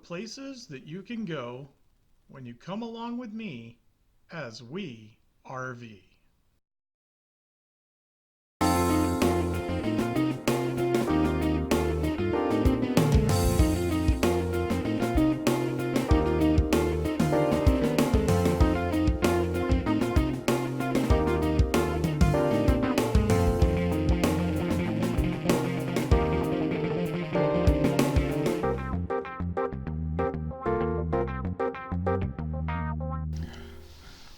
places that you can go when you come along with me as we RV.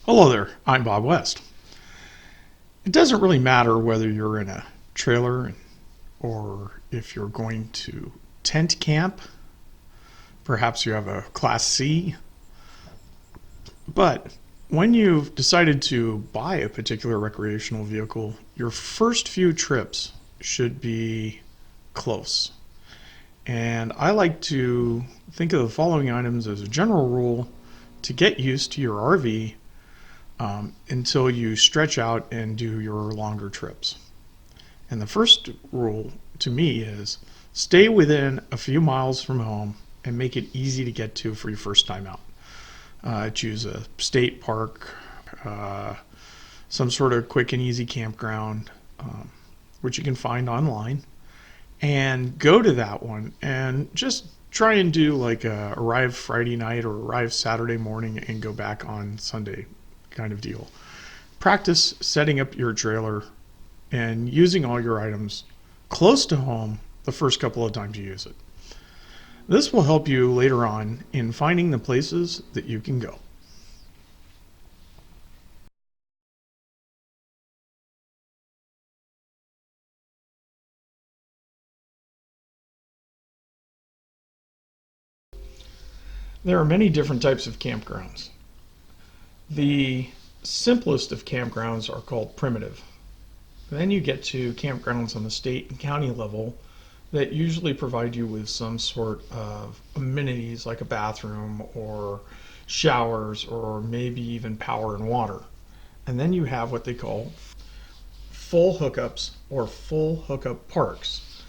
Hello there, I'm Bob West. It doesn't really matter whether you're in a trailer or if you're going to tent camp. Perhaps you have a Class C. But when you've decided to buy a particular recreational vehicle, your first few trips should be close. And I like to think of the following items as a general rule to get used to your RV until you stretch out and do your longer trips. And the first rule to me is stay within a few miles from home and make it easy to get to for your first time out. Choose a state park, some sort of quick and easy campground, which you can find online, and go to that one and just try and do like arrive Friday night or arrive Saturday morning and go back on Sunday kind of deal. Practice setting up your trailer and using all your items close to home the first couple of times you use it. This will help you later on in finding the places that you can go. There are many different types of campgrounds. The simplest of campgrounds are called primitive. Then you get to campgrounds on the state and county level that usually provide you with some sort of amenities like a bathroom or showers or maybe even power and water. And then you have what they call full hookups or full hookup parks.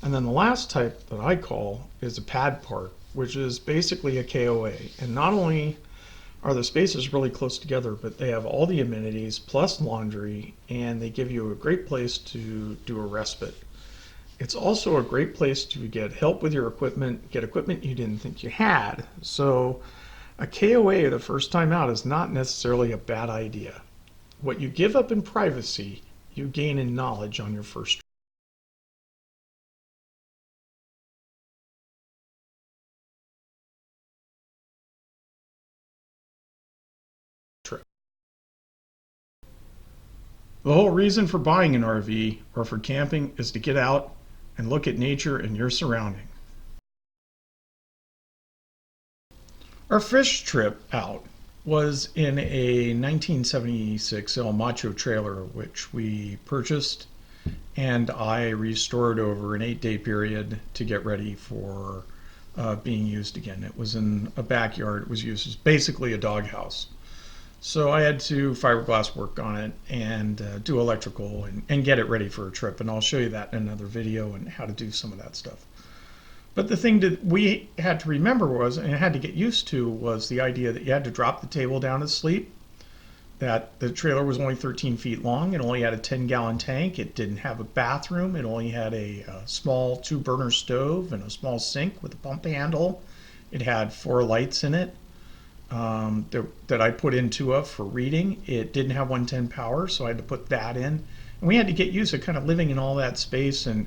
And then the last type that I call is a pad park, which is basically a KOA. And not only are the spaces really close together, but they have all the amenities plus laundry, and they give you a great place to do a respite. It's also a great place to get help with your equipment, get equipment you didn't think you had. So a KOA the first time out is not necessarily a bad idea. What you give up in privacy, you gain in knowledge on your first trip. The whole reason for buying an RV or for camping is to get out and look at nature and your surrounding. Our first trip out was in a 1976 El Macho trailer, which we purchased and I restored over an 8-day period to get ready for being used again. It was in a backyard. It was used as basically a doghouse. So I had to fiberglass work on it and do electrical and get it ready for a trip. And I'll show you that in another video and how to do some of that stuff. But the thing that we had to remember was, and had to get used to, was the idea that you had to drop the table down to sleep, that the trailer was only 13 feet long. It only had a 10-gallon tank. It didn't have a bathroom. It only had a small 2-burner stove and a small sink with a pump handle. It had 4 lights in it. That I put in 2 of for reading. It didn't have 110 power, so I had to put that in. And we had to get used to kind of living in all that space and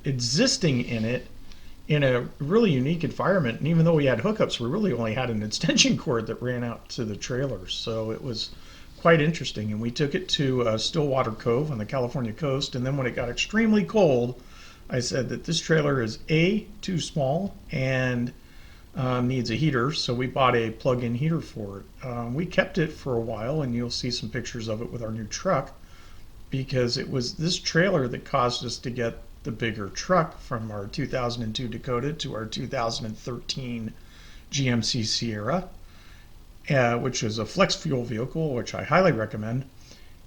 existing in it in a really unique environment. And even though we had hookups, we really only had an extension cord that ran out to the trailer. So it was quite interesting. And we took it to Stillwater Cove on the California coast. And then when it got extremely cold, I said that this trailer is A, too small, and needs a heater, so we bought a plug-in heater for it. We kept it for a while, and you'll see some pictures of it with our new truck, because it was this trailer that caused us to get the bigger truck from our 2002 Dakota to our 2013 GMC Sierra, which is a flex fuel vehicle, which I highly recommend.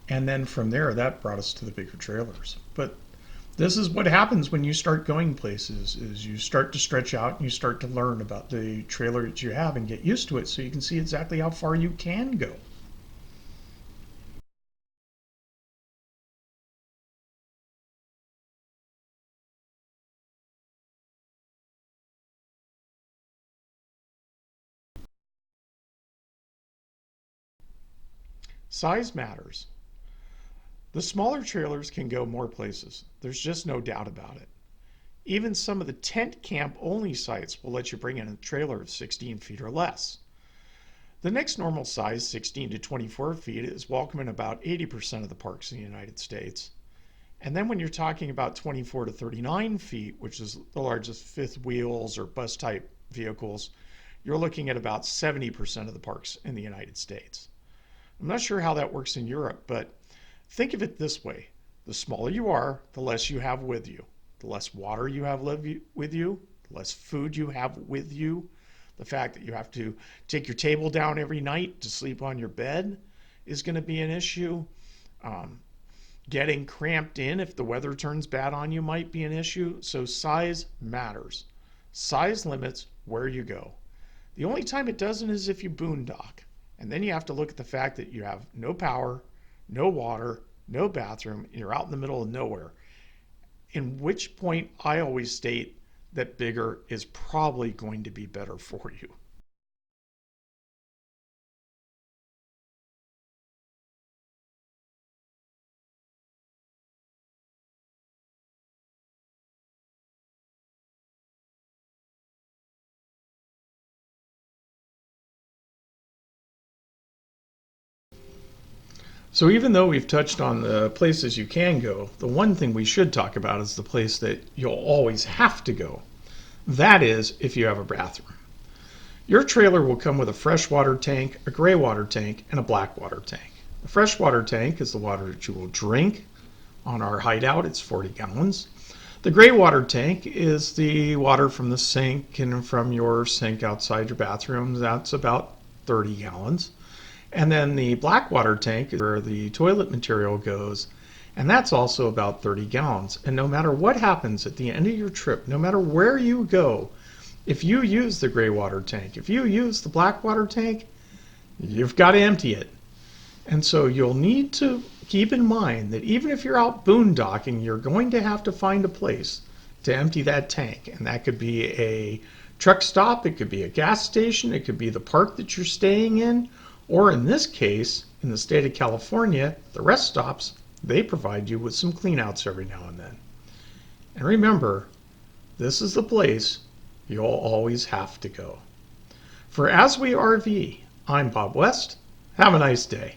And then from there, that brought us to the bigger trailers. But This is what happens when you start going places is you start to stretch out and you start to learn about the trailer that you have and get used to it so you can see exactly how far you can go. Size matters. The smaller trailers can go more places. There's just no doubt about it. Even some of the tent camp only sites will let you bring in a trailer of 16 feet or less. The next normal size, 16 to 24 feet, is welcome in about 80% of the parks in the United States. And then when you're talking about 24 to 39 feet, which is the largest fifth wheels or bus type vehicles, you're looking at about 70% of the parks in the United States. I'm not sure how that works in Europe, but think of it this way. The smaller you are, the less you have with you. The less water you have with you, the less food you have with you. The fact that you have to take your table down every night to sleep on your bed is going to be an issue. Um, Getting cramped in if the weather turns bad on you might be an issue. So size matters. Size limits where you go. The only time it doesn't is if you boondock. And then you have to look at the fact that you have no power, no water, no bathroom, and you're out in the middle of nowhere. In which point I always state that bigger is probably going to be better for you. So even though we've touched on the places you can go, the one thing we should talk about is the place that you'll always have to go. That is if you have a bathroom. Your trailer will come with a freshwater tank, a gray water tank, and a black water tank. The freshwater tank is the water that you will drink. On our hideout, it's 40 gallons. The gray water tank is the water from the sink and from your sink outside your bathroom. That's about 30 gallons. And then the black water tank is where the toilet material goes, and that's also about 30 gallons. And no matter what happens at the end of your trip, no matter where you go, if you use the gray water tank, if you use the black water tank, you've got to empty it. And so you'll need to keep in mind that even if you're out boondocking, you're going to have to find a place to empty that tank. And that could be a truck stop, it could be a gas station, it could be the park that you're staying in, or in this case, in the state of California, the rest stops, they provide you with some cleanouts every now and then. And remember, this is the place you'll always have to go. For As We RV, I'm Bob West. Have a nice day.